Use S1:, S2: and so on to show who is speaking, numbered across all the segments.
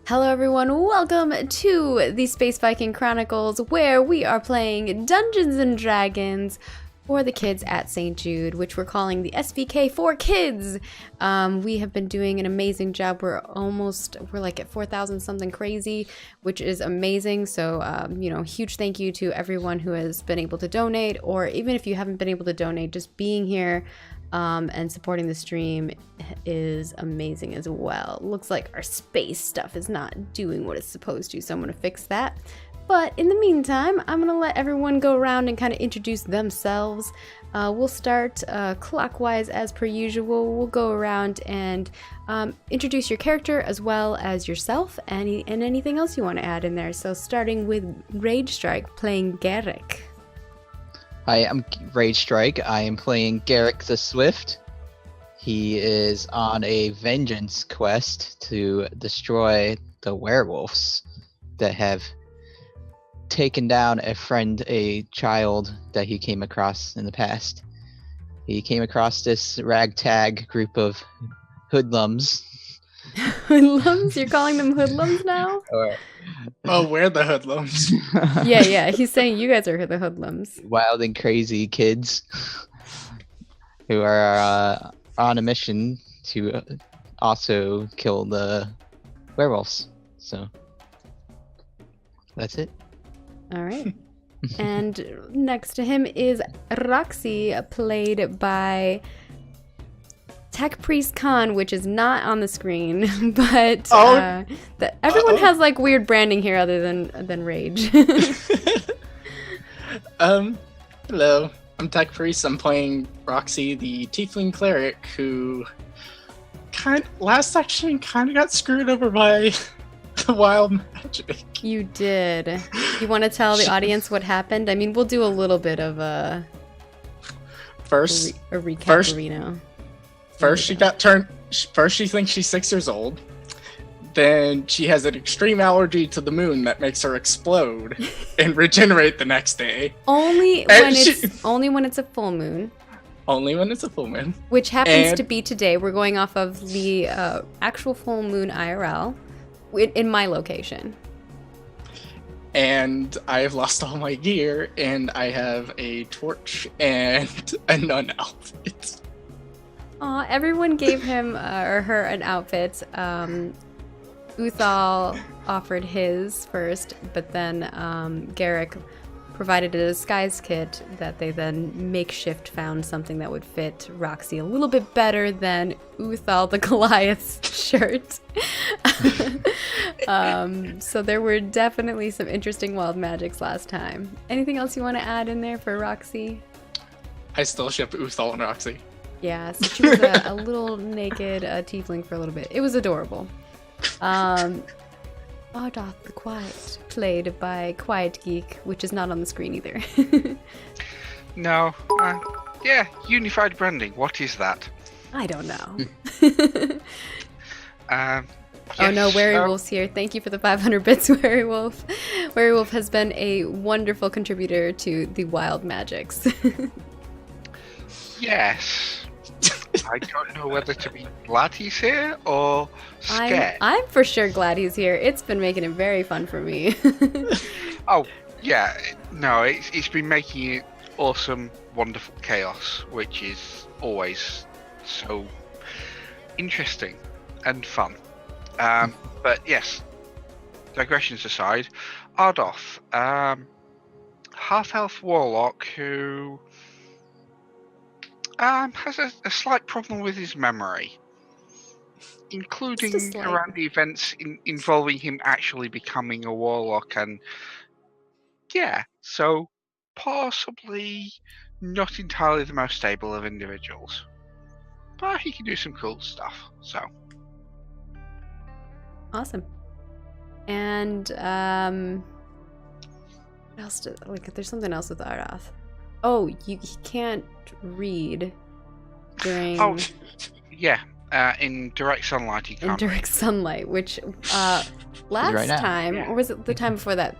S1: Hello everyone, welcome to the Space Viking Chronicles, where we are playing Dungeons & Dragons for the kids at St Jude, which we're calling the SVK4KIDS. We have been doing an amazing job. We're like at 4,000 something crazy, which is amazing. So, huge thank you to everyone who has been able to donate, or even if you haven't been able to donate, just being here and supporting the stream is amazing as well. Looks like our space stuff is not doing what it's supposed to, so I'm gonna fix that. But in the meantime, I'm gonna let everyone go around and kind of introduce themselves. We'll start clockwise as per usual. We'll go around and introduce your character as well as yourself and anything else you want to add in there. So starting with Rage Strike playing Garrick.
S2: Hi, I'm Rage Strike. I am playing Garrick the Swift. He is on a vengeance quest to destroy the werewolves that have taken down a child that he came across in the past. He came across this ragtag group of hoodlums.
S1: Hoodlums? You're calling them hoodlums now?
S3: Oh, we're the hoodlums.
S1: Yeah. He's saying you guys are the hoodlums.
S2: Wild and crazy kids who are on a mission to also kill the werewolves. So that's it.
S1: All right. And next to him is Roxy, played by Tech Priest Khan, which is not on the screen, but everyone has like weird branding here other than Rage.
S3: Hello, I'm Tech Priest. I'm playing Roxy, the Tiefling Cleric, who last section kind of got screwed over by the wild magic.
S1: You did. You want to tell the audience what happened? I mean, we'll do a little bit of a recap, Reno.
S3: First, she got turned. First, she thinks she's 6 years old. Then she has an extreme allergy to the moon that makes her explode and regenerate the next day.
S1: Only when it's a full moon.
S3: Only when it's a full moon.
S1: Which happens to be today. We're going off of the actual full moon IRL in my location.
S3: And I have lost all my gear, and I have a torch and a nun outfit.
S1: Aw, everyone gave him or her an outfit. Uthal offered his first, but then Garrick provided a disguise kit that they then makeshift found something that would fit Roxy a little bit better than Uthal the Goliath's shirt. So there were definitely some interesting wild magics last time. Anything else you want to add in there for Roxy?
S3: I still ship Uthal and Roxy.
S1: Yeah, so she was a little naked tiefling for a little bit. It was adorable. Ardoth the Quiet, played by Quiet Geek, which is not on the screen either.
S4: No. Unified branding. What is that?
S1: I don't know.
S4: Yes,
S1: oh no, Werewolf's here. Thank you for the 500 bits, Werewolf. Werewolf has been a wonderful contributor to the wild magics.
S4: Yes. I don't know whether to be glad he's here or scared.
S1: I'm for sure glad he's here. It's been making it very fun for me.
S4: Oh, yeah. No, it's been making it awesome, wonderful chaos, which is always so interesting and fun. But yes, digressions aside, Ardoth, half-elf warlock who has a slight problem with his memory, including around the events involving him actually becoming a warlock, and so possibly not entirely the most stable of individuals, but he can do some cool stuff. So
S1: awesome. And what else? There's something else with Ardoth. Oh, he can't read during...
S4: Oh, yeah. In direct sunlight, he can't.
S1: In direct sunlight, which last time, or was it the time before that,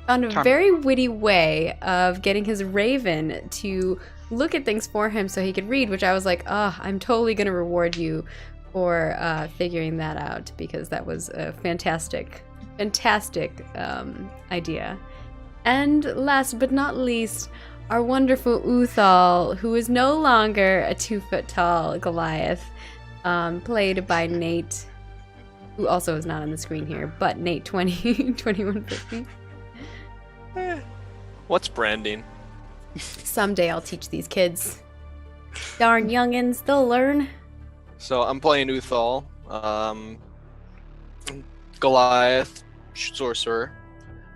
S1: found a very witty way of getting his raven to look at things for him so he could read, which I was like, I'm totally going to reward you for figuring that out, because that was a fantastic idea. And last but not least, our wonderful Uthal, who is no longer a 2-foot-tall Goliath, played by Nate, who also is not on the screen here, but Nate 2150.
S5: What's branding?
S1: Someday I'll teach these kids. Darn youngins, they'll learn.
S5: So I'm playing Uthal, Goliath, sorcerer.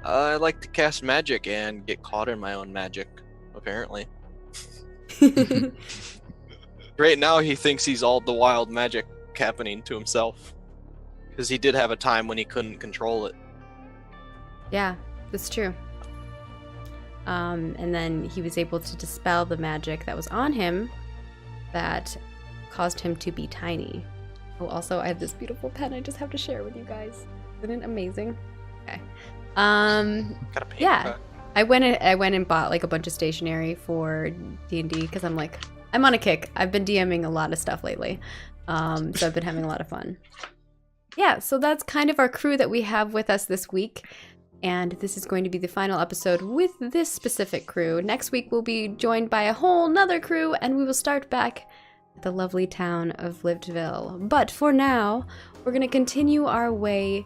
S5: I like to cast magic and get caught in my own magic, apparently. Right now he thinks he's all the wild magic happening to himself. Because he did have a time when he couldn't control it.
S1: Yeah, that's true. And then he was able to dispel the magic that was on him that caused him to be tiny. Oh, also, I have this beautiful pen I just have to share with you guys. Isn't it amazing? Okay.
S5: Got a paint cut.
S1: I went and bought like a bunch of stationery for D&D because I'm on a kick. I've been DMing a lot of stuff lately. So I've been having a lot of fun. Yeah, so that's kind of our crew that we have with us this week. And this is going to be the final episode with this specific crew. Next week, we'll be joined by a whole nother crew, and we will start back at the lovely town of Livedville. But for now, we're going to continue our way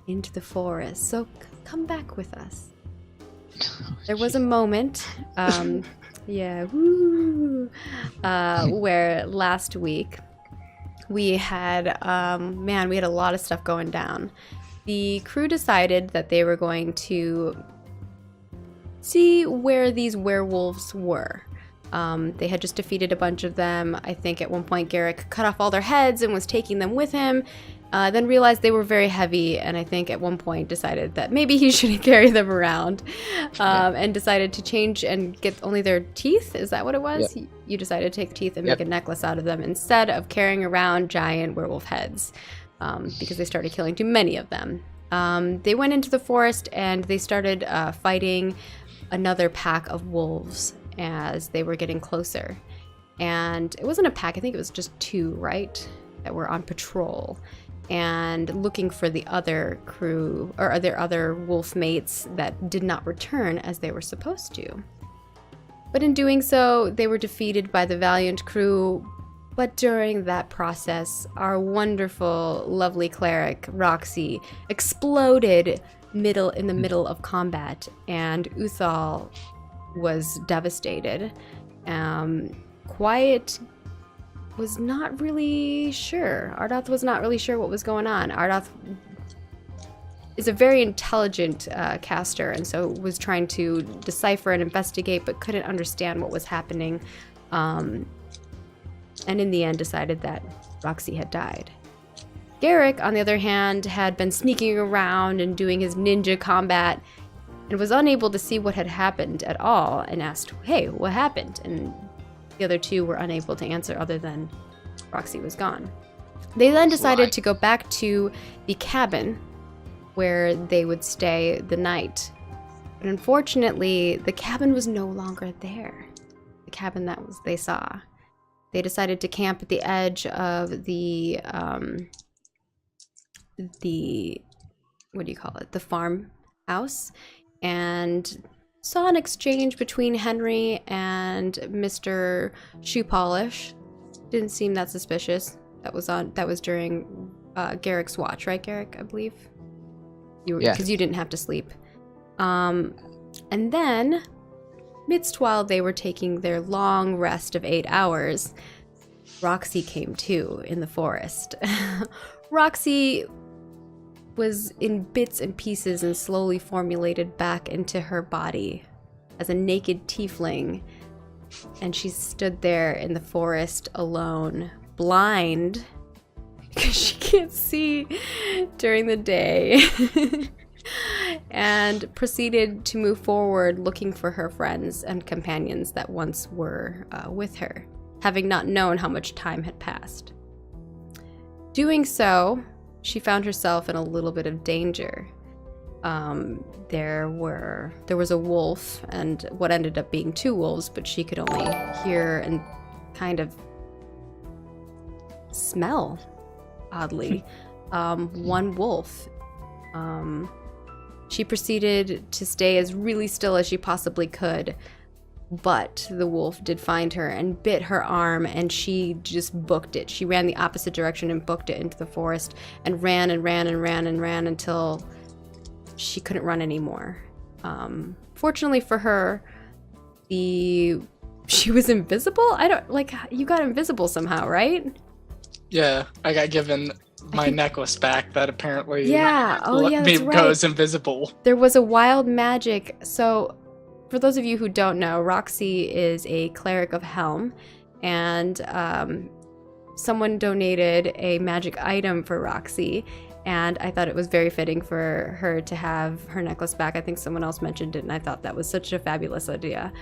S1: into the forest. So come back with us. There was a moment, where last week we had, we had a lot of stuff going down. The crew decided that they were going to see where these werewolves were. They had just defeated a bunch of them. I think at one point Garrick cut off all their heads and was taking them with him. Then realized they were very heavy, and I think at one point decided that maybe he shouldn't carry them around, and decided to change and get only their teeth. Is that what it was? Yep. You decided to take teeth and make a necklace out of them instead of carrying around giant werewolf heads, because they started killing too many of them. They went into the forest and they started fighting another pack of wolves as they were getting closer. And it wasn't a pack, I think it was just 2, right? That were on patrol and looking for the other crew or their other wolf mates that did not return as they were supposed to. But in doing so, they were defeated by the valiant crew. But during that process, our wonderful, lovely cleric, Roxy, exploded in the middle of combat, and Uthal was devastated. Quiet was not really sure. Ardath was not really sure what was going on. Ardath is a very intelligent caster, and so was trying to decipher and investigate, but couldn't understand what was happening. And in the end decided that Roxy had died. Garrick, on the other hand, had been sneaking around and doing his ninja combat and was unable to see what had happened at all, and asked, "Hey, what happened?" And the other 2 were unable to answer other than Roxy was gone. They then decided to go back to the cabin where they would stay the night. But unfortunately, the cabin was no longer there. The cabin that they saw. They decided to camp at the edge of the the farmhouse, and saw an exchange between Henry and Mr. Shoe Polish. Didn't seem that suspicious. That was during Garrick's watch, right, Garrick? I believe. Because you didn't have to sleep. And then, while they were taking their long rest of 8 hours, Roxy came to in the forest. Roxy was in bits and pieces and slowly formulated back into her body as a naked tiefling, and she stood there in the forest alone, blind, because she can't see during the day, and proceeded to move forward looking for her friends and companions that once were with her, having not known how much time had passed. Doing so, she found herself in a little bit of danger. There was a wolf and what ended up being 2 wolves, but she could only hear and kind of smell oddly, one wolf. She proceeded to stay as really still as she possibly could, but the wolf did find her and bit her arm, and she just booked it. She ran the opposite direction and booked it into the forest and ran and ran and ran and ran until she couldn't run anymore. Fortunately for her, she was invisible? You got invisible somehow, right?
S3: Yeah, I got given my necklace back that apparently
S1: that's right.
S3: goes invisible.
S1: There was a wild magic. So, for those of you who don't know, Roxy is a cleric of Helm, and someone donated a magic item for Roxy, and I thought it was very fitting for her to have her necklace back. I think someone else mentioned it, and I thought that was such a fabulous idea.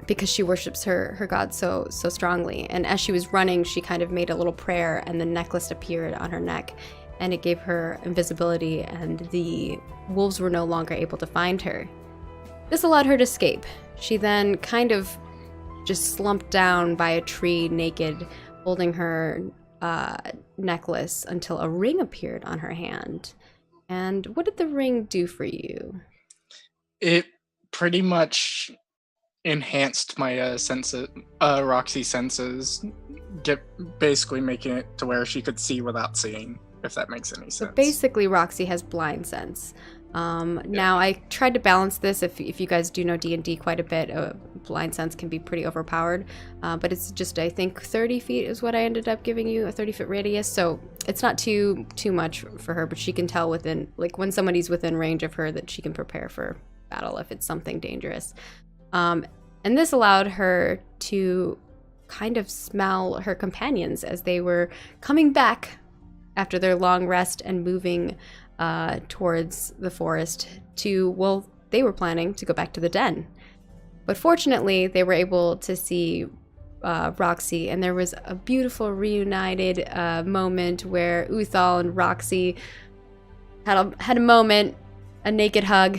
S1: Because she worships her god so strongly. And as she was running, she kind of made a little prayer, and the necklace appeared on her neck, and it gave her invisibility, and the wolves were no longer able to find her. This allowed her to escape. She then kind of just slumped down by a tree naked, holding her necklace until a ring appeared on her hand. And what did the ring do for you?
S3: It pretty much enhanced my Roxy's senses, basically making it to where she could see without seeing, if that makes any sense.
S1: So basically, Roxy has blind sense. Now, I tried to balance this. If you guys do know D&D quite a bit, blind sense can be pretty overpowered. But it's just, I think, 30 feet is what I ended up giving you, a 30-foot radius. So it's not too much for her, but she can tell within, like, when somebody's within range of her, that she can prepare for battle if it's something dangerous. And this allowed her to kind of smell her companions as they were coming back after their long rest and moving towards the forest they were planning to go back to the den. But fortunately, they were able to see Roxy, and there was a beautiful reunited moment where Uthal and Roxy had a moment, a naked hug,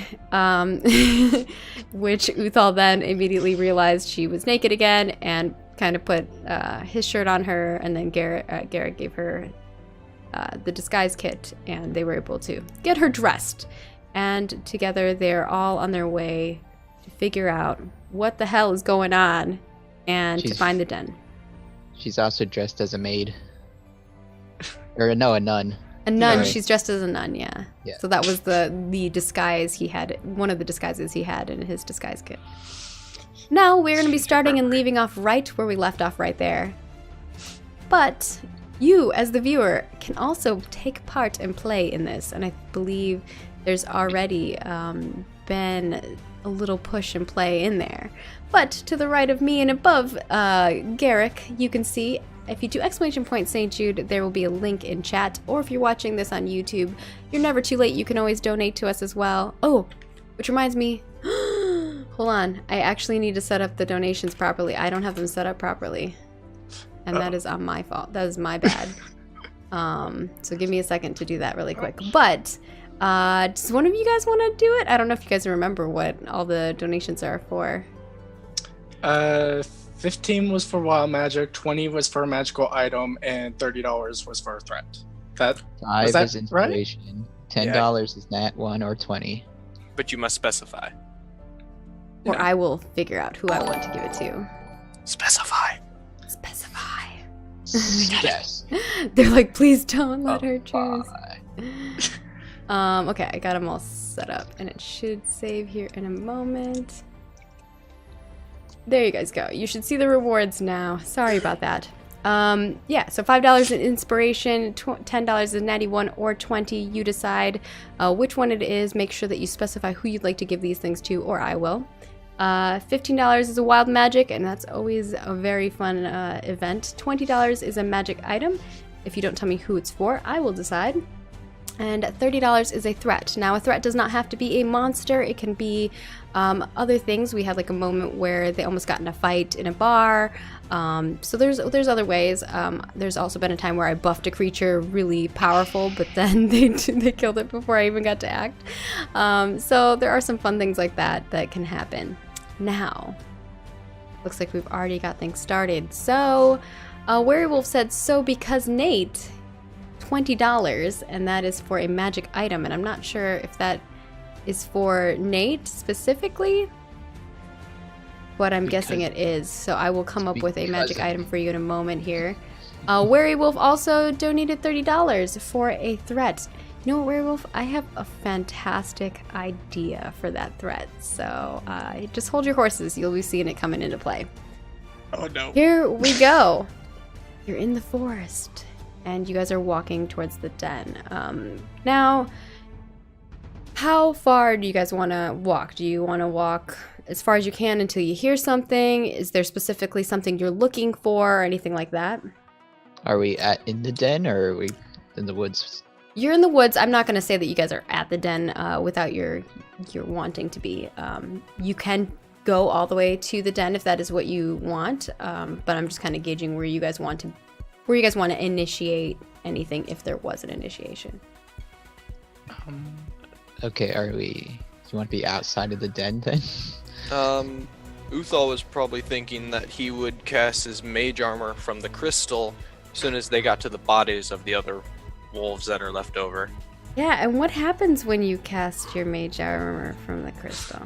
S1: which Uthal then immediately realized she was naked again and kind of put his shirt on her, and then Garrett gave her the disguise kit, and they were able to get her dressed. And together they're all on their way to figure out what the hell is going on and to find the den.
S2: She's also dressed as a maid. Or no, a nun.
S1: A nun.
S2: Right.
S1: She's dressed as a nun, yeah. So that was the disguise he had, one of the disguises he had in his disguise kit. Now we're going to be starting and leaving off right where we left off right there. But you, as the viewer, can also take part and play in this. And I believe there's already been a little push and play in there. But to the right of me and above Garrick, you can see, if you do !St Jude, there will be a link in chat. Or if you're watching this on YouTube, you're never too late. You can always donate to us as well. Oh, which reminds me, hold on. I actually need to set up the donations properly. I don't have them set up properly. And that is on my fault. That is my bad. So give me a second to do that really quick. But does one of you guys want to do it? I don't know if you guys remember what all the donations are for.
S3: 15 was for wild magic, 20 was for a magical item, and $30 was for a threat. That
S2: 5
S3: that
S2: is inspiration.
S3: Right?
S2: $10 is nat 1 or 20.
S5: But you must specify.
S1: Or I will figure out who I want to give it to.
S5: Specify.
S2: Yes.
S1: They're like, please don't let her choose. Okay, I got them all set up, and it should save here in a moment. There you guys go. You should see the rewards now. Sorry about that. Yeah, so $5 in inspiration, $10 in natty 1 or 20. You decide which one it is. Make sure that you specify who you'd like to give these things to, or I will. $15 is a wild magic, and that's always a very fun event. $20 is a magic item. If you don't tell me who it's for, I will decide. And $30 is a threat. Now, a threat does not have to be a monster. It can be other things. We had like a moment where they almost got in a fight in a bar. So there's other ways. There's also been a time where I buffed a creature really powerful, but then they killed it before I even got to act. So there are some fun things like that that can happen. Now, looks like we've already got things started. So Werewolf said, so because Nate, $20, and that is for a magic item. And I'm not sure if that is for Nate specifically, but I'm guessing it is. So I will come up with a magic item for you in a moment here. Werewolf also donated $30 for a threat. You know what, Werewolf? I have a fantastic idea for that threat. So just hold your horses. You'll be seeing it coming into play.
S3: Oh no.
S1: Here we go. You're in the forest, and you guys are walking towards the den. Now, how far do you guys want to walk? Do you want to walk as far as you can until you hear something? Is there specifically something you're looking for or anything like that?
S2: Are we in the den, or are we in the woods?
S1: You're in the woods. I'm not going to say that you guys are at the den without your wanting to be. You can go all the way to the den if that is what you want, but I'm just kind of gauging where you guys want to initiate anything if there was an initiation.
S2: Okay, do you want to be outside of the den then?
S5: Uthal was probably thinking that he would cast his mage armor from the crystal as soon as they got to the bodies of the other wolves that are left over.
S1: Yeah, and what happens when you cast your mage armor from the crystal?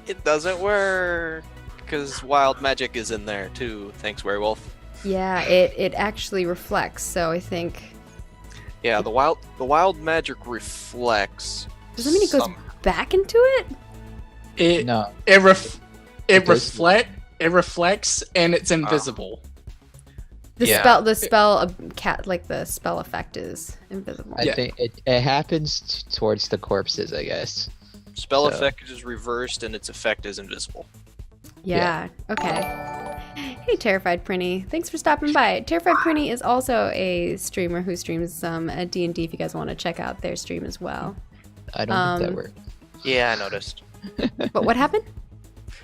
S5: It doesn't work, because wild magic is in there too. Thanks, Werewolf.
S1: Yeah, it actually reflects, so I think...
S5: Yeah, the wild magic reflects.
S1: Does that mean it goes back into it?
S2: No.
S3: It reflects, and it's invisible.
S1: The
S5: Yeah.
S1: spell effect is invisible.
S2: I think it happens towards the corpses, I guess.
S5: Spell
S2: So-
S5: effect is reversed, and its effect is invisible.
S1: Yeah, okay. Hey, Terrified Prinny. Thanks for stopping by. Terrified Prinny is also a streamer who streams some D&D if you guys want to check out their stream as well.
S2: I don't think that worked.
S5: Yeah, I noticed.
S1: But what happened?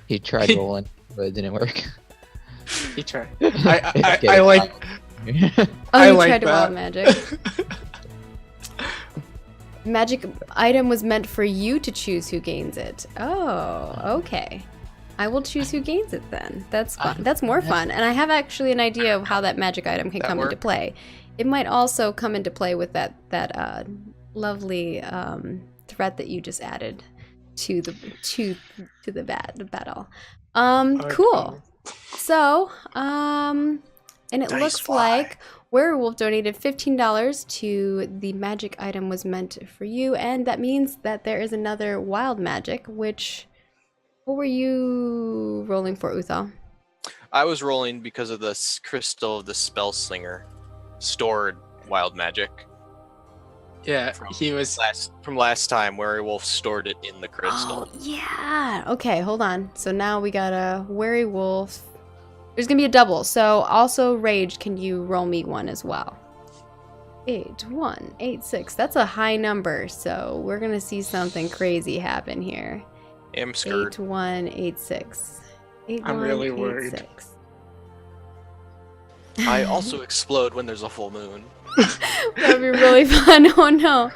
S2: He tried rolling, but it didn't work.
S3: He tried. I like.
S1: Oh,
S3: I
S1: you
S3: like
S1: tried to
S3: that.
S1: wild magic. Magic item was meant for you to choose who gains it. Oh, okay. I will choose who gains it then. That's fun. That's more fun. And I have actually an idea of how that magic item can come into play. It might also come into play with that lovely threat that you just added to the battle. Cool. So, and it
S3: Dice
S1: looks
S3: fly.
S1: like Werewolf donated $15 to the magic item was meant for you, and that means that there is another wild magic, which... What were you rolling for, Uthal?
S5: I was rolling because of the crystal of the spell slinger stored wild magic.
S3: Yeah, he was.
S5: From last time, Werewolf stored it in the crystal.
S1: Oh, yeah. Okay, hold on. So now we got a Werewolf. There's going to be a double. So also Rage, can you roll me one as well? 8186. That's a high number. So we're going to see something crazy happen here.
S5: I'm scared.
S1: 8186.
S3: I'm really worried.
S1: 8186.
S5: I also explode when there's a full moon.
S1: That would be really fun. Oh no.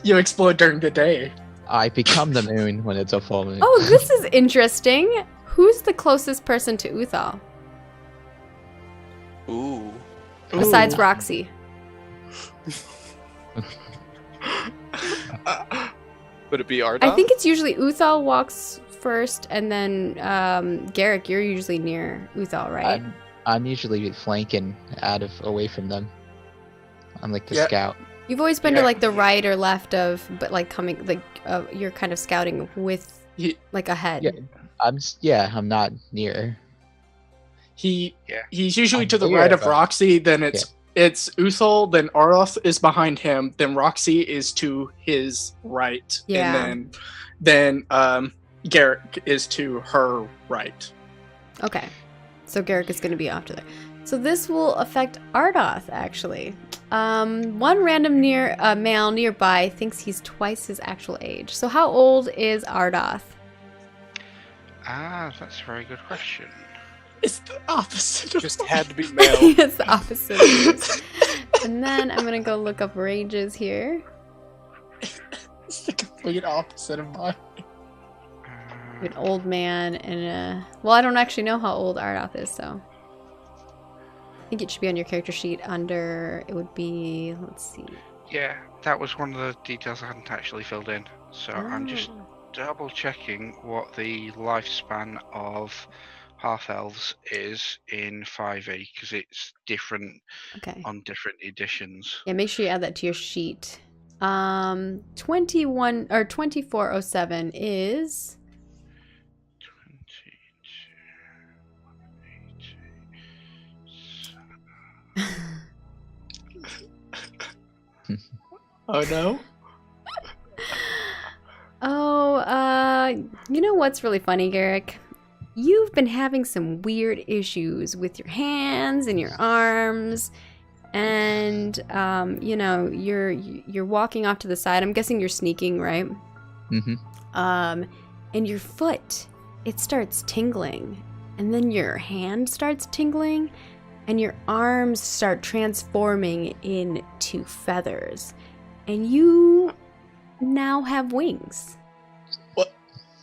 S3: You explode during the day.
S2: I become the moon when it's a full moon.
S1: Oh, this is interesting. Who's the closest person to Uthal?
S5: Ooh.
S1: Besides
S3: Ooh.
S1: Roxy.
S5: Would it be Arda?
S1: I think it's usually Uthal walks first, and then Garrick, you're usually near Uthal, right?
S2: I'm usually flanking away from them. I'm like the
S3: Yeah.
S2: scout.
S1: You've always been
S3: Yeah.
S1: to like the right or left of, but like coming, like you're kind of scouting with like ahead.
S2: Yeah. I'm not near.
S3: He's
S5: Yeah.
S3: usually
S2: I'm
S3: to the
S2: near,
S3: right of
S2: but-
S3: Roxy. Then it's Uthal. Then Arloth is behind him. Then Roxy is to his right.
S1: Yeah.
S3: And then Garrick is to her right.
S1: Okay. So Garrick is going to be off to there. So this will affect Ardoth, actually. One random male nearby thinks he's twice his actual age. So how old is Ardoth?
S4: That's a very good question.
S3: It's the opposite. Of
S5: Just had to be male.
S1: It's the opposite. of this. And then I'm going to go look up ranges here.
S3: It's the complete opposite of mine.
S1: An old man and a... Well, I don't actually know how old Ardoth is, so... think it should be on your character sheet under, it would be, let's see.
S4: Yeah, that was one of the details I hadn't actually filled in. So I'm just
S1: Oh,
S4: double checking what the lifespan of half elves is in 5e because it's different
S1: okay.
S4: on different editions.
S1: Yeah, make sure you add that to your sheet. 21 or 2407 is
S4: 22.
S3: Oh no.
S1: you know what's really funny, Garrick? You've been having some weird issues with your hands and your arms, and you know, you're walking off to the side. I'm guessing you're sneaking, right?
S2: Mm-hmm.
S1: And your foot, it starts tingling, and then your hand starts tingling, and your arms start transforming into feathers, and you now have wings.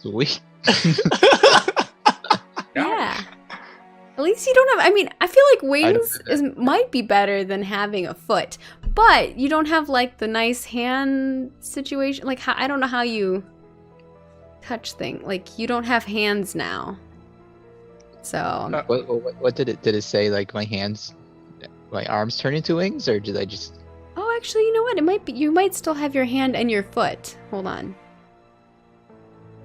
S2: Sweet.
S1: Yeah. At least you don't have. I mean, I feel like wings might be better than having a foot, but you don't have like the nice hand situation. Like, I don't know how you touch things. Like, you don't have hands now. So
S2: What did it say? Like my arms turn into wings, or did I just?
S1: oh, actually, you know what? It might be. You might still have your hand and your foot. Hold on.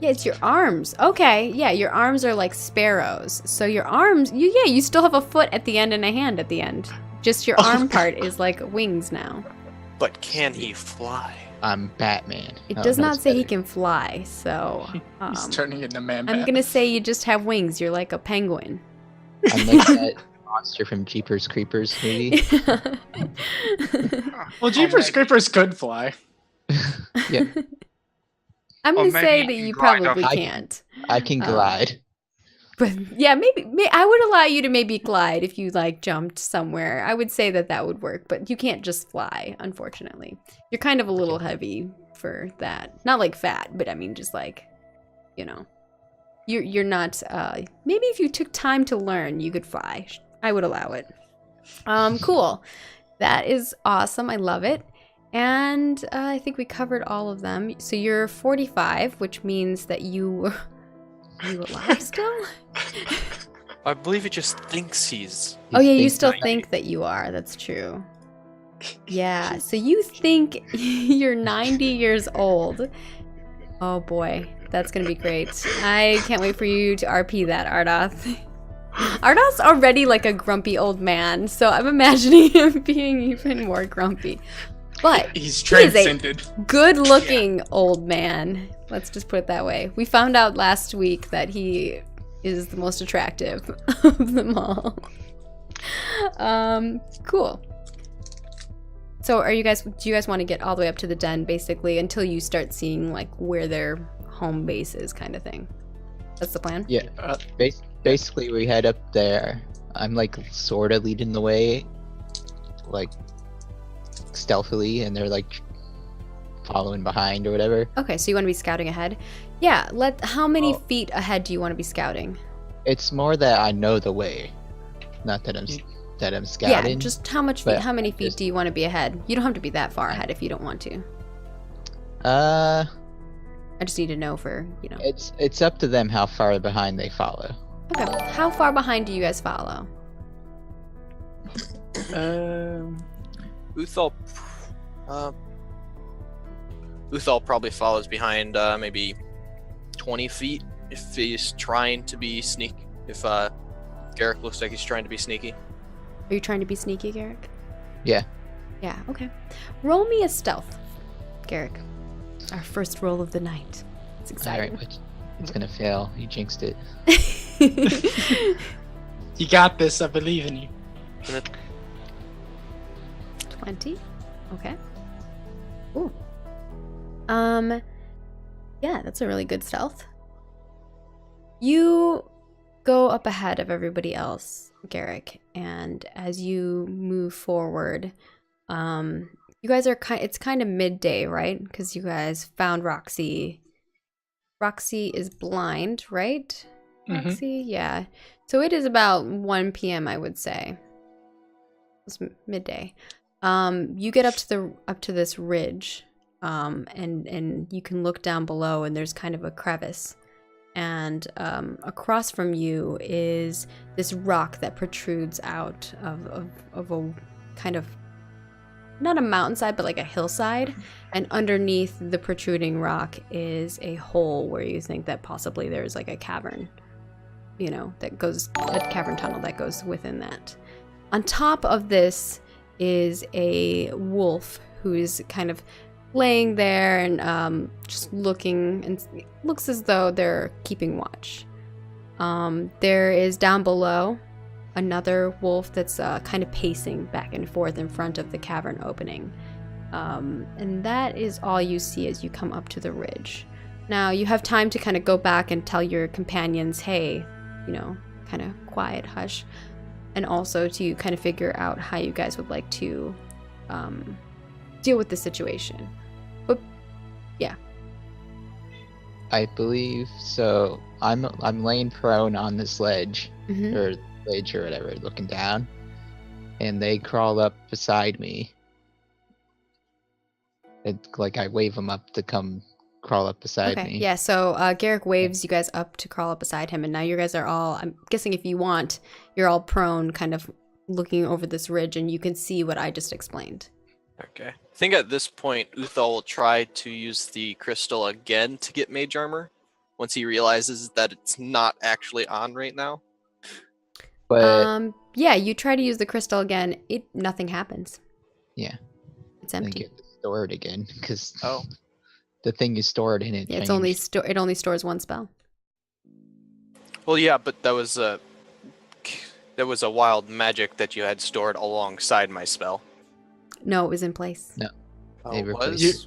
S1: Yeah, it's your arms. Okay, yeah, your arms are like sparrows. So your arms, you still have a foot at the end and a hand at the end. Just your arm part is like wings now.
S5: But can he fly?
S2: I'm Batman.
S1: It
S2: Oh,
S1: does
S2: no,
S1: not
S2: it's
S1: say he
S2: better.
S1: can fly, so
S3: He's turning into man.
S1: I'm gonna say you just have wings. You're like a penguin.
S2: I'm like that monster from Jeepers Creepers movie.
S3: Well, Jeepers Creepers could fly.
S2: Yeah,
S1: I'm
S4: Or
S1: gonna
S4: maybe
S1: say
S4: you
S1: that
S4: can
S1: you
S4: glide off-
S1: probably
S2: I-
S1: can't.
S2: I can glide.
S1: But yeah, maybe I would allow you to maybe glide if you like jumped somewhere. I would say that would work, but you can't just fly, unfortunately. You're kind of a little heavy for that. Not like fat, but I mean just like, you know. You're not maybe if you took time to learn, you could fly. I would allow it. Cool. That is awesome. I love it. And I think we covered all of them. So you're 45, which means that are you alive still?
S5: I believe he just thinks he's.
S1: Oh yeah, you
S2: Thinks
S1: still
S2: I-
S1: think that you are. That's true. Yeah, so you think you're 90 years old. Oh boy, that's gonna be great. I can't wait for you to RP that, Ardoth. Ardoth's already like a grumpy old man, so I'm imagining him being even more grumpy. But
S3: He's
S1: he is a
S3: transcended.
S1: good-looking old man. Let's just put it that way. We found out last week that he is the most attractive of them all. Cool. So do you guys want to get all the way up to the den basically until you start seeing like where their home base is kind of thing? That's the plan?
S2: Yeah. Basically, we head up there. I'm like sort of leading the way, like stealthily, and they're like following behind or whatever.
S1: Okay, so you want to be scouting ahead? Yeah, how many feet ahead do you want to be scouting?
S2: It's more that I know the way, not that I'm scouting.
S1: Yeah, just how many feet do you want to be ahead? You don't have to be that far ahead if you don't want to. I just need to know for, you know.
S2: It's up to them how far behind they follow.
S1: Okay, how far behind do you guys follow?
S5: Uthal probably follows behind maybe 20 feet if he's trying to be sneaky. If Garrick looks like he's trying to be sneaky.
S1: Are you trying to be sneaky, Garrick?
S2: Yeah.
S1: Yeah, okay. Roll me a stealth, Garrick. Our first roll of the night. It's exciting.
S2: Alright, it's gonna fail. You jinxed it.
S3: You got this. I believe in you.
S1: 20. Okay. Ooh. Yeah, that's a really good stealth. You go up ahead of everybody else, Garrick, and as you move forward, you guys are it's kind of midday, right? Because you guys found Roxy. Roxy is blind, right?
S3: Mhm.
S1: Roxy, yeah. So it is about 1 p.m., I would say. was midday. You get up to this ridge, and you can look down below, and there's kind of a crevice. And across from you is this rock that protrudes out of a kind of, not a mountainside, but like a hillside. And underneath the protruding rock is a hole where you think that possibly there's like a cavern, you know, a cavern tunnel that goes within that. On top of this is a wolf who is kind of laying there and just looking, and it looks as though they're keeping watch. There is down below another wolf that's kind of pacing back and forth in front of the cavern opening. And that is all you see as you come up to the ridge. Now you have time to kind of go back and tell your companions, hey, you know, kind of quiet, hush, and also to kind of figure out how you guys would like to deal with the situation. But yeah,
S2: I believe so. I'm laying prone on this ledge, or ledge or whatever, looking down, and they crawl up beside me. Like I wave them up to come crawl up beside me.
S1: Yeah, so Garrick waves you guys up to crawl up beside him, and now you guys are all, I'm guessing if you want, you're all prone, kind of looking over this ridge, and you can see what I just explained.
S5: Okay. I think at this point, Uthal will try to use the crystal again to get mage armor once he realizes that it's not actually on right now.
S2: But
S1: yeah, you try to use the crystal again. Nothing happens.
S2: Yeah,
S1: it's
S2: I
S1: empty.
S2: get to store it again because
S5: Oh,
S2: the thing you stored in it.
S1: Yeah, it's
S2: changed.
S1: it only stores one spell.
S5: well, yeah, but that was a wild magic that you had stored alongside my spell.
S1: No, it was in place.
S2: No.
S5: Oh,
S2: They
S5: it
S2: replaced
S5: was?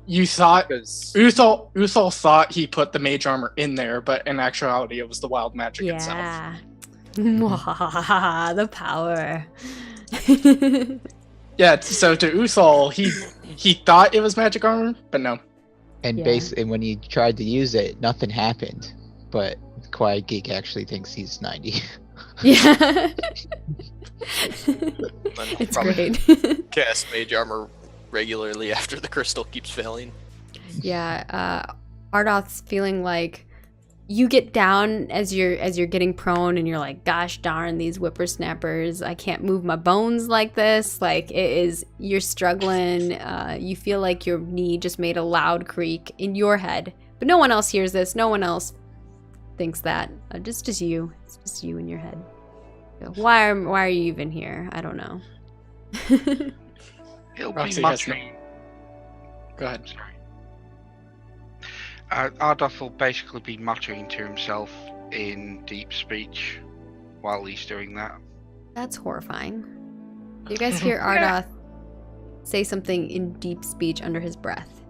S3: You thought
S5: Because
S3: Uthal thought he put the mage armor in there, but in actuality, it was the wild magic itself.
S1: Yeah. The power.
S3: Yeah. So to Uthal, he thought it was magic armor, but no.
S2: And
S1: Yeah.
S2: basically, when he tried to use it, nothing happened. But Quiet Geek actually thinks he's 90.
S1: Yeah.
S5: then I'll
S1: It's
S5: probably
S1: great.
S5: cast mage armor regularly after the crystal keeps failing.
S1: Yeah, Ardoth's feeling like you get down as you're getting prone, and you're like, gosh darn, these whippersnappers, I can't move my bones like this. Like, you're struggling. You feel like your knee just made a loud creak in your head, but no one else hears this. No one else thinks that. Just you. It's just you in your head. So why are you even here? I don't know.
S4: He'll
S3: Roxy
S4: be
S3: has
S4: muttering.
S3: Go ahead.
S4: Sorry. Ardoth will basically be muttering to himself in deep speech while he's doing that.
S1: That's horrifying. You guys hear Ardoth say something in deep speech under his breath.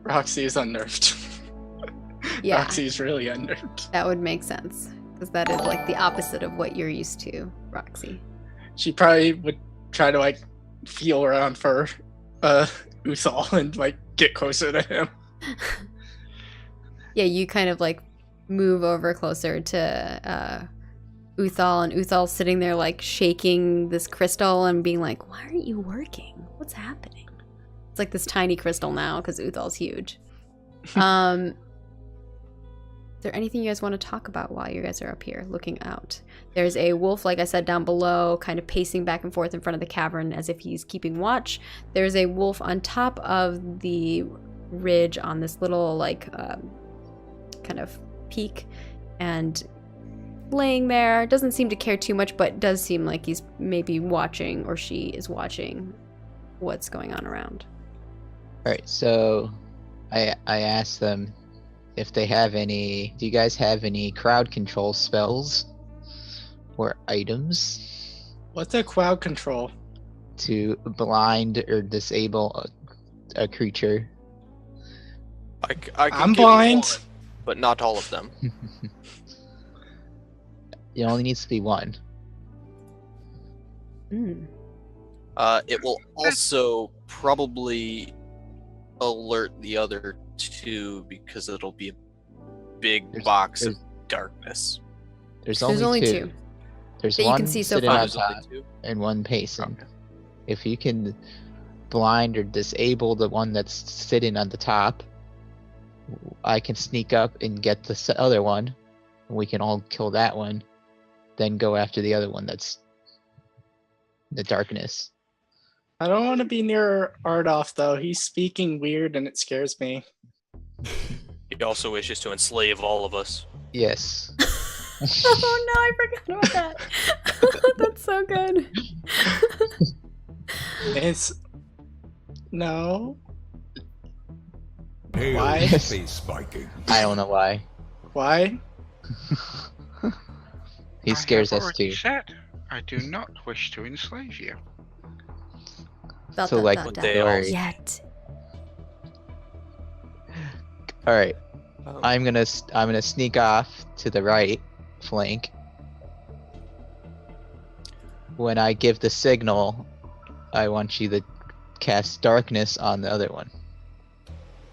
S3: Roxy is unnerved.
S1: Yeah.
S3: Roxy is really unnerved.
S1: That would make sense, because that is like the opposite of what you're used to, Roxy.
S3: She probably would try to like feel around for Uthal and like get closer to him.
S1: Yeah, you kind of like move over closer to Uthal, and Uthal's sitting there like shaking this crystal and being like, why aren't you working? What's happening? It's like this tiny crystal now because Uthal's huge. Is there anything you guys want to talk about while you guys are up here looking out? There's a wolf, like I said, down below, kind of pacing back and forth in front of the cavern as if he's keeping watch. There's a wolf on top of the ridge on this little, like, kind of peak, and laying there. Doesn't seem to care too much, but does seem like he's maybe watching, or she is watching what's going on around.
S2: Alright, so I asked them if they have any. Do you guys have any crowd control spells or items
S3: What's a crowd control?
S2: to blind or disable a creature?
S5: I can
S3: I'm
S5: give you
S3: blind.
S5: one, but not all of them.
S2: It only needs to be one.
S1: Mm.
S5: It will also probably alert the other two because it'll be a big
S2: There's-
S5: box of
S2: there's-
S5: darkness.
S2: There's
S1: There's only two.
S2: There's
S1: That you
S2: one
S1: can see so
S2: sitting
S1: far.
S2: on
S5: There's only
S2: top
S5: two.
S2: and one pacing.
S4: Okay.
S2: If you can blind or disable the one that's sitting on the top, I can sneak up and get the other one. And we can all kill that one. Then go after the other one that's in the darkness.
S3: I don't want to be near Ardoff though. He's speaking weird and it scares me.
S5: He also wishes to enslave all of us.
S2: Yes.
S1: Oh no, I forgot about that. That's so good.
S3: It's no.
S6: Hail
S3: Why?
S6: Space Viking.
S2: I don't know why.
S3: Why?
S2: He scares
S4: I have
S2: us
S4: already
S2: too.
S4: said, I do not wish to enslave you.
S1: Dot,
S2: So,
S1: dot,
S2: like,
S1: dot, dot.
S5: they all-
S1: Yet.
S2: All right.
S5: Oh.
S2: I'm gonna sneak off to the right flank. When I give the signal, I want you to cast darkness on the other one.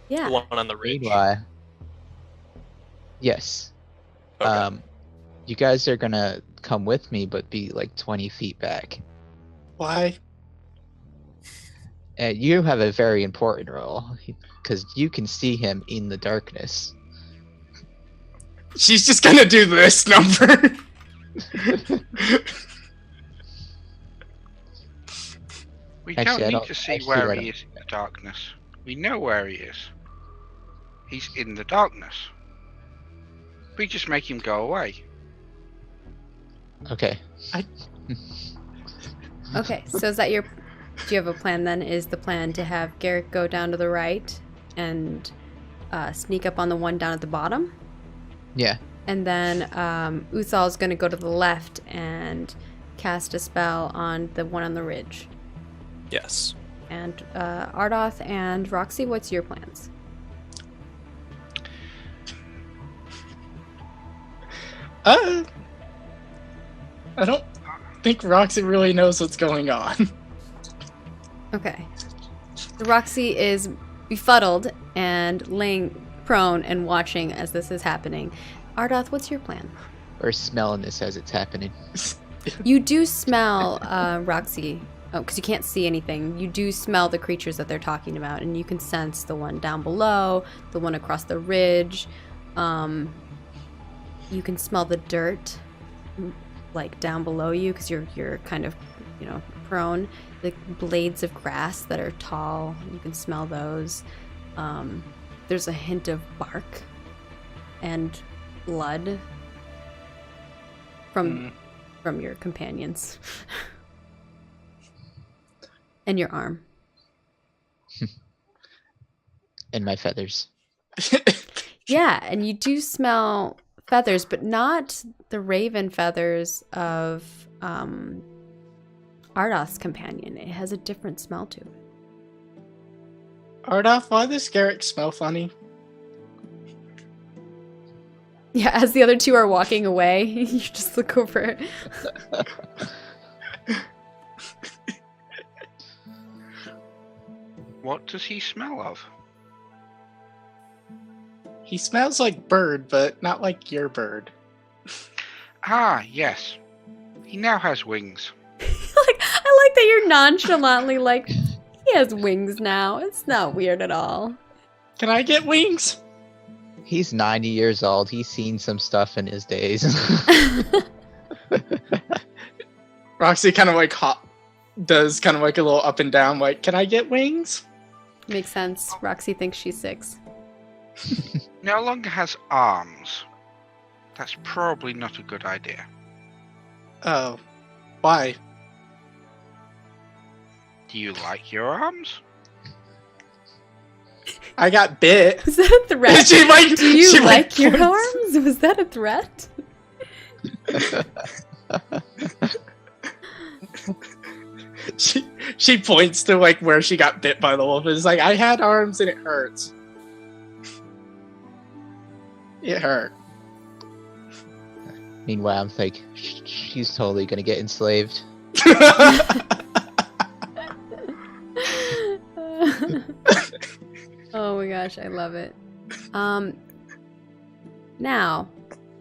S5: The
S1: Yeah.
S5: one on the ridge.
S2: Meanwhile, yes.
S5: Okay.
S2: You guys are gonna come with me, but be like 20 feet back.
S3: Why?
S2: And you have a very important role because you can see him in the darkness.
S3: She's just gonna do this number.
S4: We
S2: Actually, I
S4: don't need
S2: don't
S4: to see
S2: actually
S4: where
S2: let
S4: he
S2: him-
S4: is in the darkness. We know where he is. He's in the darkness. We just make him go away.
S2: Okay.
S1: Okay, so is that your... Do you have a plan then? Is the plan to have Garrett go down to the right and sneak up on the one down at the bottom?
S2: Yeah.
S1: And then Uthal's going to go to the left and cast a spell on the one on the ridge.
S5: Yes.
S1: And Ardoth and Roxy, what's your plans?
S3: I don't think Roxy really knows what's going on.
S1: Okay. So Roxy is befuddled and laying prone and watching as this is happening. Ardoth, what's your plan?
S2: Or smelling this as it's happening.
S1: You do smell Roxy. Oh, because you can't see anything. You do smell the creatures that they're talking about, and you can sense the one down below, the one across the ridge. You can smell the dirt, like down below you, because you're kind of, prone. The blades of grass that are tall, you can smell those. There's a hint of bark and blood from your companions. And your arm.
S2: And my feathers.
S1: Yeah, and you do smell feathers, but not the raven feathers of Ardoth's companion. It has a different smell to it.
S3: Ardoff, why does Garrett smell funny?
S1: Yeah, as the other two are walking away, you just look over.
S4: What does he smell of?
S3: He smells like bird, but not like your bird.
S4: Ah, yes. He now has wings.
S1: I like that you're nonchalantly like, he has wings now. It's not weird at all.
S3: Can I get wings?
S2: He's 90 years old. He's seen some stuff in his days.
S3: Roxy kind of like does kind of like a little up and down, like, can I get wings?
S1: Makes sense. Roxy thinks she's 6.
S4: No longer has arms. That's probably not a good idea.
S3: Oh, why?
S4: Do you like your arms?
S3: I got bit.
S1: Was that a threat?
S3: She like-
S1: Do you
S3: she
S1: like
S3: like
S1: your
S3: points.
S1: arms? Was that a threat?
S3: She points to like where she got bit by the wolf. It's like, I had arms and it hurts. It hurt.
S2: Meanwhile, I'm like, she's totally gonna get enslaved.
S1: Oh my gosh, I love it. Now,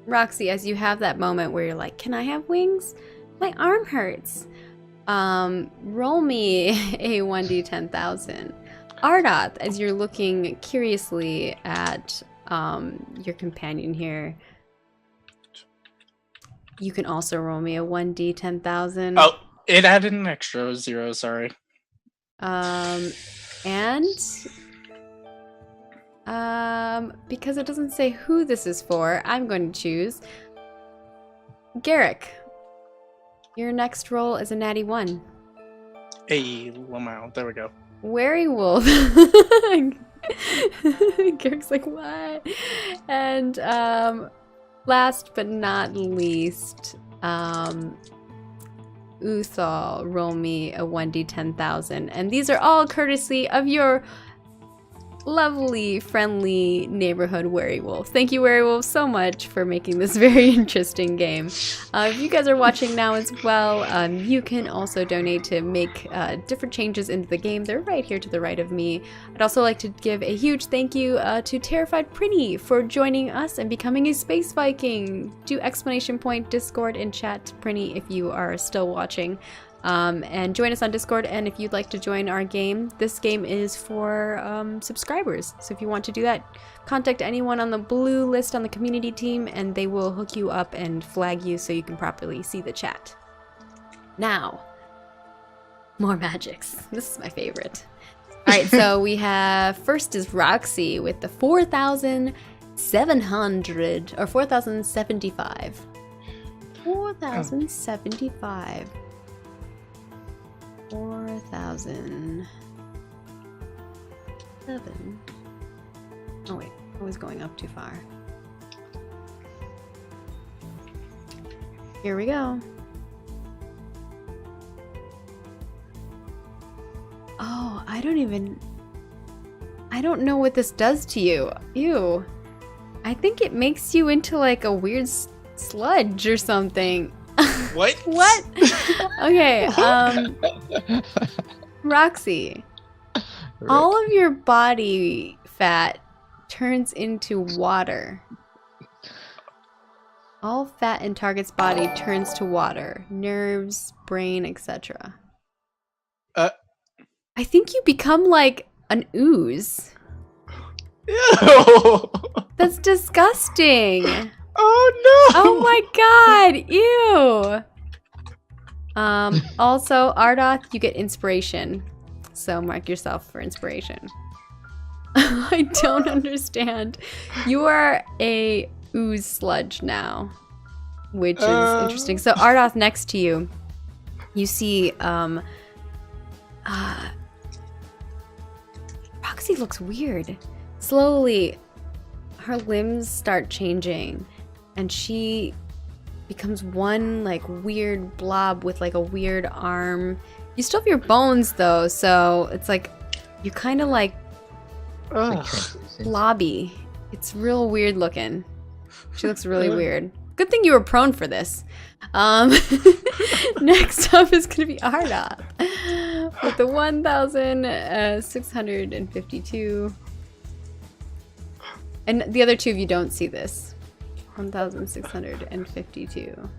S1: Roxy, as you have that moment where you're like, can I have wings? My arm hurts. Roll me a 1d10,000. Ardoth, as you're looking curiously at your companion here, you can also roll me a 1d10,000.
S3: Oh, it added an extra 0, sorry.
S1: Because it doesn't say who this is for, I'm going to choose Garrick. Your next roll is a natty 1.
S3: Hey, Lamau, there we go.
S1: Werewolf. Garrick's like, what? And last but not least, Uthal, roll me a 1d10,000. And these are all courtesy of your lovely, friendly neighborhood werewolf. Thank you, werewolf, so much for making this very interesting game. If you guys are watching now as well, you can also donate to make different changes into the game. They're right here to the right of me. I'd also like to give a huge thank you to Terrified Prinny for joining us and becoming a Space Viking. Do ! Discord and chat Prinny if you are still watching. And join us on Discord, and if you'd like to join our game, this game is for subscribers. So if you want to do that, contact anyone on the blue list on the community team, and they will hook you up and flag you so you can properly see the chat. Now, more magics. This is my favorite. Alright, so we have, first is Roxy with the 4,700, or 4,075. 4,075. 4,007. Oh wait, I was going up too far. Here we go. Oh, I don't know what this does to you. Ew. I think it makes you into like a weird sludge or something.
S3: What?
S1: What? Okay, Roxy, all of your body fat turns into water. All fat in target's body turns to water. Nerves, brain, etc. I think you become like an ooze.
S3: Ew!
S1: That's disgusting.
S3: Oh no!
S1: Oh my god, ew! Also, Ardoth, you get inspiration. So mark yourself for inspiration. I don't understand. You are a ooze sludge now, which is interesting. So Ardoth, next to you, you see, Roxy looks weird. Slowly, her limbs start changing. And she becomes one like weird blob with like a weird arm. You still have your bones though, so it's like you kind of like blobby. It's real weird looking. She looks really weird. Good thing you were prone for this. Next up is gonna be Arda with the 1,652. And the other two of you don't see this. 1,652.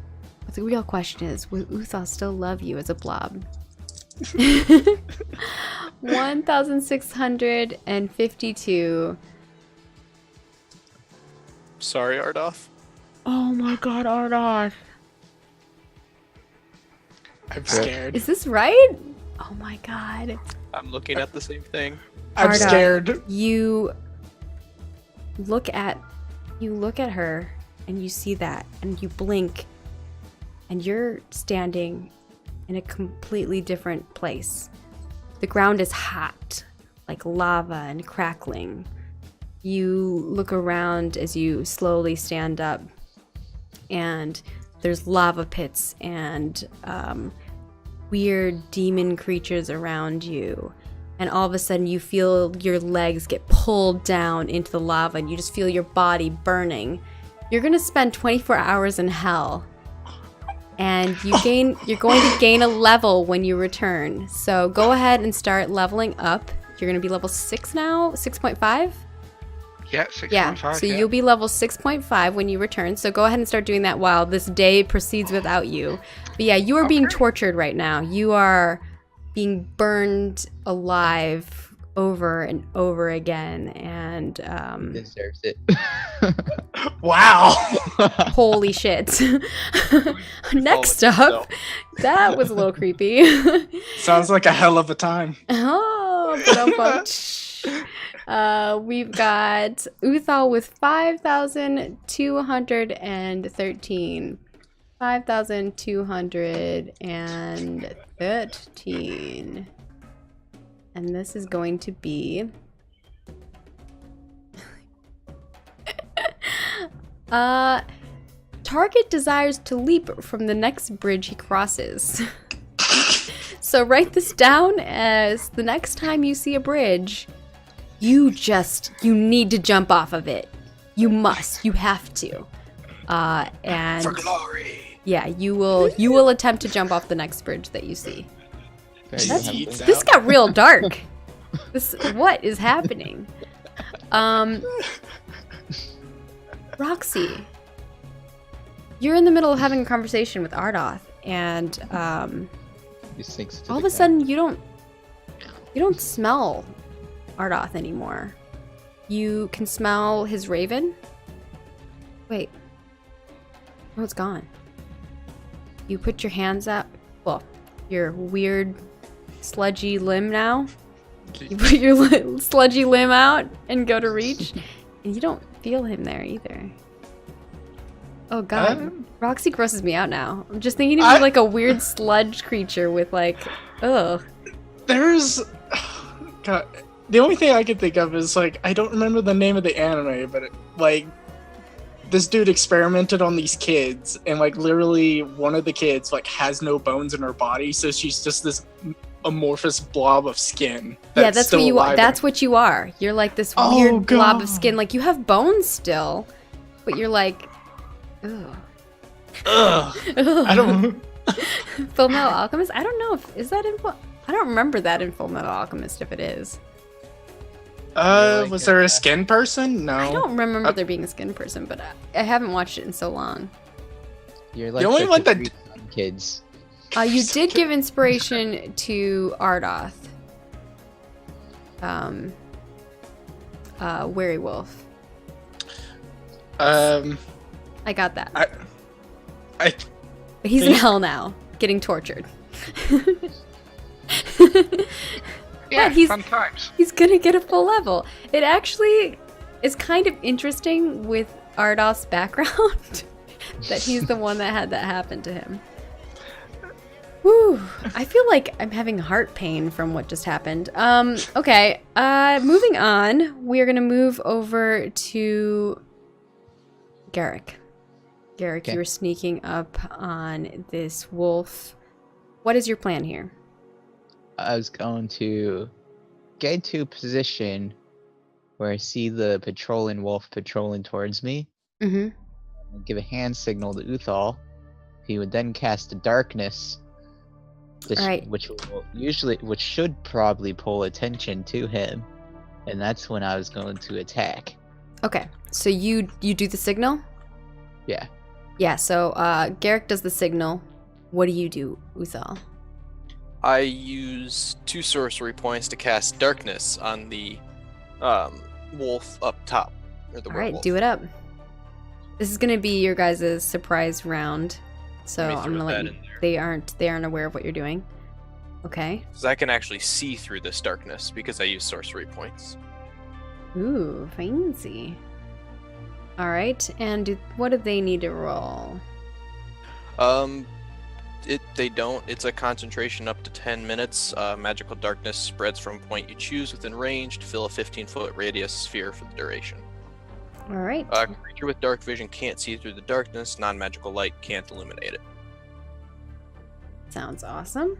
S1: But the real question is, will Uthal still love you as a blob? 1,652.
S5: Sorry, Ardoth.
S1: Oh my god, Ardoth.
S3: I'm scared.
S1: Is this right? Oh my god.
S5: I'm looking at the same thing.
S3: I'm
S1: Ardoth,
S3: scared.
S1: You look at her and you see that and you blink and you're standing in a completely different place. The ground is hot, like lava and crackling. You look around as you slowly stand up and there's lava pits and weird demon creatures around you. And all of a sudden you feel your legs get pulled down into the lava and you just feel your body burning. You're gonna spend 24 hours in hell. And you're going to gain a level when you return. So go ahead and start leveling up. You're gonna be level 6 now, 6.5?
S4: Yeah, 6.5.
S1: Yeah, so
S4: yeah.
S1: you'll be level 6.5 when you return. So go ahead and start doing that while this day proceeds without you. But yeah, you are being
S4: Okay.
S1: tortured right now. You are being burned alive over and over again. And
S2: Deserves it.
S3: Wow.
S1: holy shit. Next
S5: Oh,
S1: up, that was a little creepy.
S3: Sounds like a hell of a time.
S1: Oh, we've got Uthal with 5,213. 5,213. And this is going to be target desires to leap from the next bridge he crosses. So write this down as the next time you see a bridge, you need to jump off of it. You must. You have to. And
S3: For glory.
S1: yeah, you will attempt to jump off the next bridge that you see.
S3: Eats
S1: This
S3: out.
S1: got real dark. What is happening? Roxy, you're in the middle of having a conversation with Ardoth, and
S2: He sinks to
S1: all of
S2: the
S1: a sudden you don't smell Ardoth anymore. You can smell his raven. Wait. Oh, it's gone. You put your hands up. Well, your weird sludgy limb now. You put your sludgy limb out and go to reach, and you don't feel him there either. Oh god, Roxy grosses me out now. I'm just thinking of like a weird sludge creature with like, ugh.
S3: There's, God, the only thing I can think of is like I don't remember the name of the anime, but like this dude experimented on these kids, and like literally one of the kids like has no bones in her body, so she's just this amorphous blob of skin.
S1: Yeah, that's what
S3: still
S1: you are.
S3: alive.
S1: That's what you are. You're like this
S3: Oh,
S1: weird blob
S3: God.
S1: of skin. Like you have bones still, but you're like, ugh.
S3: Ugh. I don't.
S1: Full Metal Alchemist? I don't know if is that in I don't remember that in Full Metal Alchemist if it is.
S3: Was there a skin person? No.
S1: I don't remember there being a skin person, but I haven't watched it in so long.
S2: You're like
S3: only one that-
S2: Capri Sun kids.
S1: You did give inspiration to Ardoth. Werewolf. I got that.
S3: I
S1: But he's in hell now, getting tortured.
S4: Yeah,
S1: he's-
S4: fun times.
S1: He's gonna get a full level. It actually is kind of interesting with Ardoth's background that he's the one that had that happen to him. Whew. I feel like I'm having heart pain from what just happened. Okay. Moving on. We're gonna move over to Garrick. Garrick,
S2: Okay.
S1: you're sneaking up on this wolf. What is your plan here?
S2: I was going to get into a position where I see the patrolling wolf patrolling towards me.
S1: Mm-hmm.
S2: I'd give a hand signal to Uthal. He would then cast a darkness,
S1: Alright.
S2: which should probably pull attention to him, and that's when I was going to attack.
S1: Okay. So you do the signal?
S2: Yeah.
S1: Yeah, so Garrick does the signal. What do you do, Uthal?
S5: I use 2 sorcery points to cast darkness on the wolf up top. Or the
S1: All right,
S5: werewolf.
S1: do it up. This is gonna be your guys' surprise round, so
S5: Let me
S1: I'm
S5: throw
S1: gonna let
S5: that
S1: you.
S5: in there.
S1: They aren't aware of what you're doing. Okay.
S5: Because I can actually see through this darkness because I use sorcery points.
S1: Ooh, fancy. All right, and what do they need to roll?
S5: They don't. It's a concentration up to 10 minutes. Magical darkness spreads from a point you choose within range to fill a 15-foot radius sphere for the duration.
S1: All right.
S5: A creature with dark vision can't see through the darkness. Non-magical light can't illuminate it.
S1: Sounds awesome.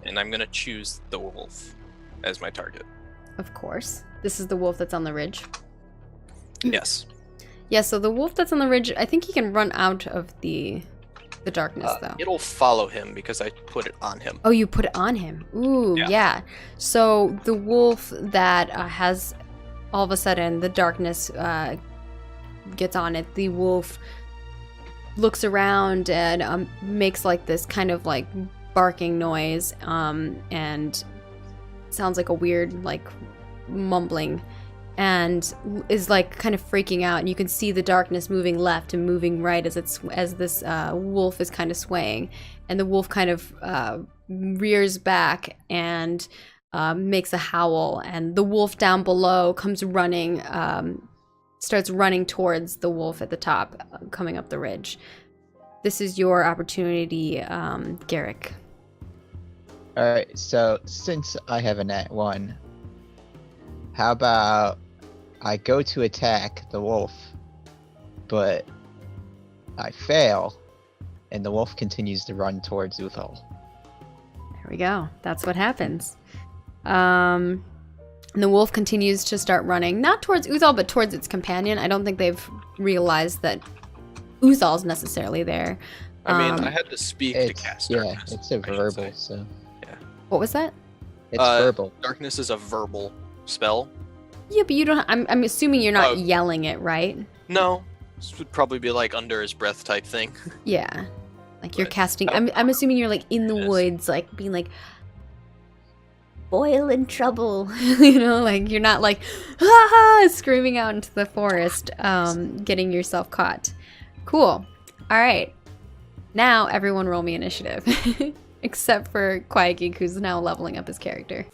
S5: And I'm gonna choose the wolf as my target.
S1: Of course. This is the wolf that's on the ridge.
S5: Yes.
S1: Yeah, so the wolf that's on the ridge, I think he can run out of the darkness, though.
S5: It'll follow him because I put it on him.
S1: Oh, you put it on him. Ooh,
S5: Yeah.
S1: yeah. So the wolf that has all of a sudden the darkness gets on it. The wolf looks around and makes like this kind of like barking noise, and sounds like a weird like mumbling, and is like kind of freaking out. And you can see the darkness moving left and moving right as this wolf is kind of swaying, and the wolf kind of rears back and makes a howl, and the wolf down below comes running, starts running towards the wolf at the top, coming up the ridge. This is your opportunity, Garrick.
S2: Alright, so since I have a nat 1, how about I go to attack the wolf, but I fail, and the wolf continues to run towards Uthal.
S1: There we go. That's what happens. And the wolf continues to start running, not towards Uthal, but towards its companion. I don't think they've realized that Uthal's necessarily there.
S5: I mean, I had to speak to cast darkness.
S2: Yeah, it's a verbal, so...
S1: What was that?
S2: It's verbal.
S5: Darkness is a verbal spell.
S1: Yeah, but you don't... I'm assuming you're not yelling it, right?
S5: No. This would probably be like under his breath type thing.
S1: Yeah. Like you're casting... I'm assuming you're like in the woods, like being like... Boil in trouble. You know, like you're not like... Ah! Screaming out into the forest, getting yourself caught. Cool. All right. Now everyone roll me initiative. Except for Quiet Geek, who's now leveling up his character.